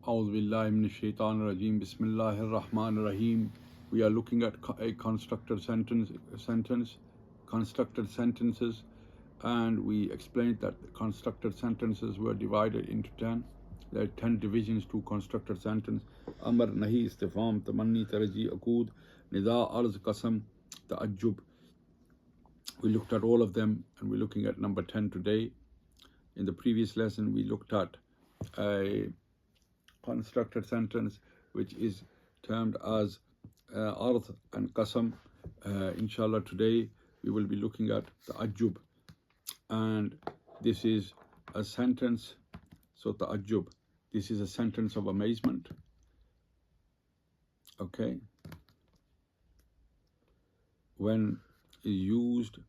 A'udhu billahi minash shaitanir rajeem. Bismillahir rahmanir rahim. We are looking at a constructed constructed sentences, and we explained that the constructed sentences were divided into 10. There are 10 divisions to constructed sentence: Amr, Nahi, Istifham, Tamanni, Taraji, Akud, Nida, Arz, Qasam, Ta'ajjub. We looked at all of them, and we're looking at number 10 today. In the previous lesson, we looked at a constructed sentence which is termed as Arth and Qasam. Inshallah, today we will be looking at Ta'ajjub, and this is a sentence. So Ta'ajjub, this is a sentence of amazement. Okay, when used,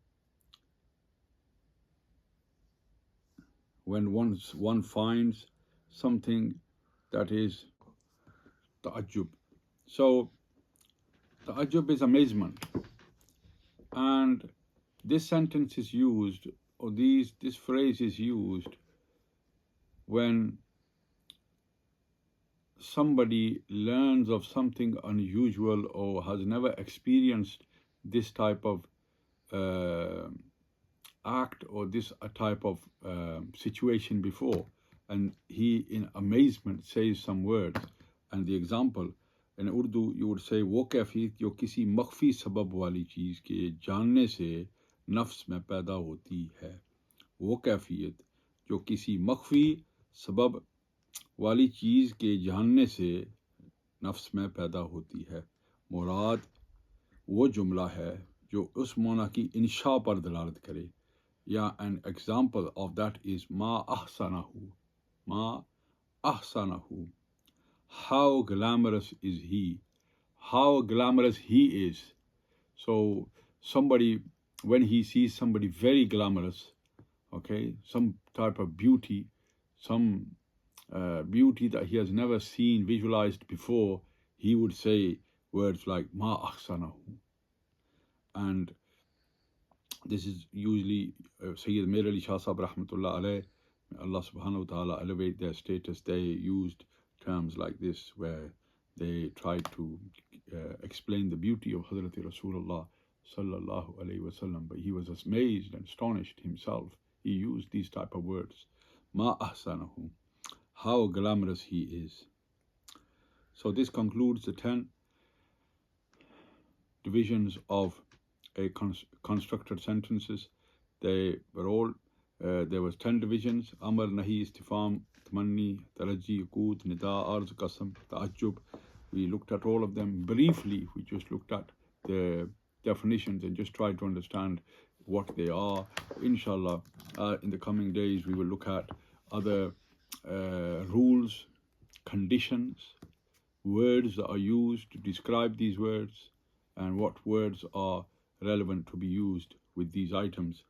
when one finds something that is Ta'ajjub. So Ta'ajjub is amazement, and this sentence is used, or this phrase is used when somebody learns of something unusual or has never experienced this type of act or this type of situation before, and he in amazement says some words. And the example in Urdu, you would say, वो कैफियत जो किसी मख्फी सबब वाली चीज़ के जानने से नफ्स में पैदा होती है। वो कैफियत जो किसी मख्फी सबब वाली चीज़ के जानने से नफ्स में पैदा होती है। मुराद वो जुमला है जो उस मौना की इंशा पर दलालत करे, या an example of that is ma ahsanahu, ma ahsanahu. How glamorous is he? How glamorous he is. So somebody, when he sees somebody very glamorous, okay, some type of beauty, some beauty that he has never seen, visualized before, he would say words like ma ahsanahu. And this is usually Sayyid Mir Ali Shah Sahib Rahmatullah Alayh, Allah subhanahu wa ta'ala elevate their status. They used terms like this where they tried to explain the beauty of Hazrat Rasulullah sallallahu alayhi wasallam, but he was amazed and astonished himself. He used these type of words. Ma ahsanahu. How glamorous he is. So this concludes the 10 divisions of a constructed sentences. They were all, there was 10 divisions: Amr, Nahi, Istifham, Tamanni, Taraji, Uqud, Nida, Arz, Qasam, Ta'ajjub. We looked at all of them briefly. We just looked at the definitions and just tried to understand what they are. Inshallah, in the coming days, we will look at other rules, conditions, words that are used to describe these words, and what words are relevant to be used with these items.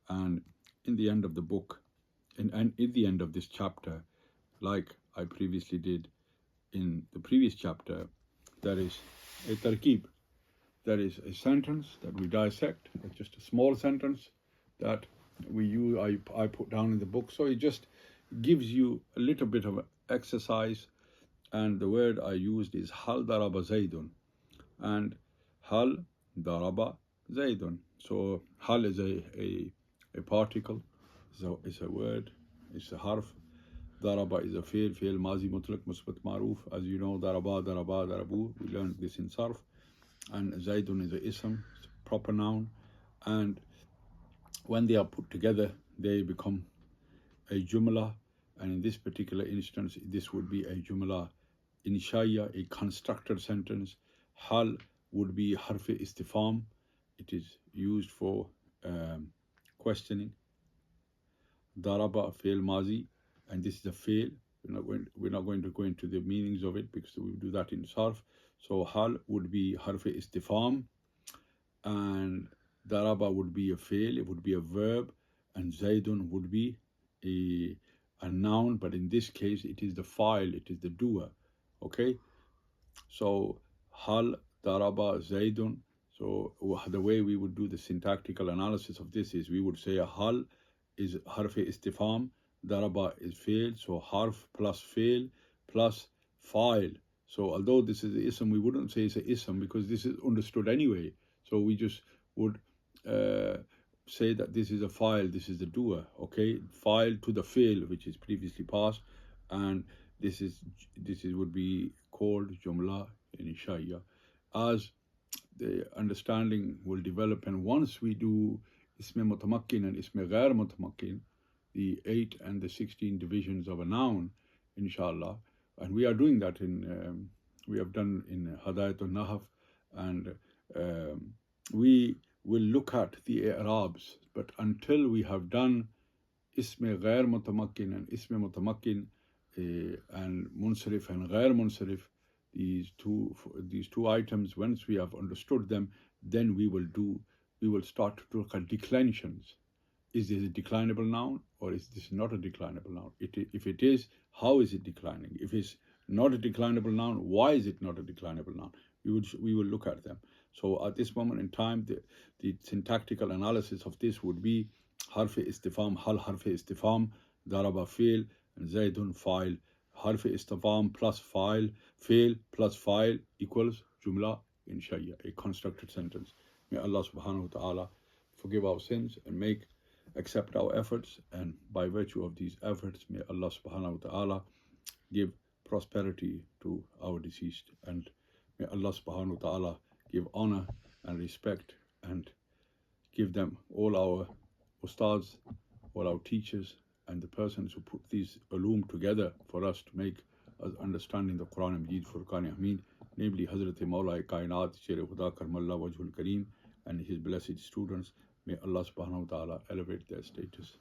And in the end of the book, and in the end of this chapter, like I previously did in the previous chapter, there is a tarkib. There is a sentence that we dissect. It's just a small sentence that we use. I put down in the book, so it just gives you a little bit of exercise. And the word I used is hal daraba zaydun, and hal daraba zaydun. So hal is a particle, so it's a word, it's a harf. Daraba is a fi'l mazi mutlaq musbat maruf. As you know, daraba, darabu, we learned this in sarf. And zaydun is a ism, it's a proper noun. And when they are put together, they become a jumla. And in this particular instance, this would be a jumla inshaya, a constructed sentence. Hal would be harf istifham. It is used for questioning. Daraba, fail mazi, and this is a fail. We're not going to go into the meanings of it because we do that in sarf. So hal would be harf istifham, and daraba would be a fail, it would be a verb, and zaydun would be a noun, but in this case it is the file, it is the doer. Okay, so hal daraba zaydun. So the way we would do the syntactical analysis of this is we would say a hal is harf istifham, daraba is fail, so harf plus fail plus file. So although this is ism, we wouldn't say it's a ism because this is understood anyway. So we just would say that this is a file, this is the doer, okay? File to the fail, which is previously past, and this would be called jumla insha'ya. As the understanding will develop, and once we do isme mutamakkin and isme ghair mutamakkin, the 8 and the 16 divisions of a noun, inshallah, and we are doing that in we have done in Hadayat al-Nahw, and we will look at the i'rabs, but until we have done isme ghair mutamakkin and isme mutamakkin and munsarif and ghair munsarif, these two items, once we have understood them, then we will start to look at declensions. Is this a declinable noun or is this not a declinable noun? If it is, how is it declining? If it's not a declinable noun, why is it not a declinable noun? We will look at them. So at this moment in time, the syntactical analysis of this would be harf istifham, hal harf istifham, daraba fail, and zaidun file. Harf istifham plus file, fail plus file equals jumla insha'ya, a constructed sentence. May Allah subhanahu wa ta'ala forgive our sins and accept our efforts, and by virtue of these efforts, may Allah subhanahu wa ta'ala give prosperity to our deceased, and may Allah subhanahu wa ta'ala give honor and respect and give them, all our ustads, all our teachers, and the persons who put these ulum together for us to make us understanding the Quran Majid Furqan Hamid, namely Hazrat Mawla Kainat Sher Khuda Karmallah Wajhul Kareem and his blessed students. May Allah subhanahu wa ta'ala elevate their status.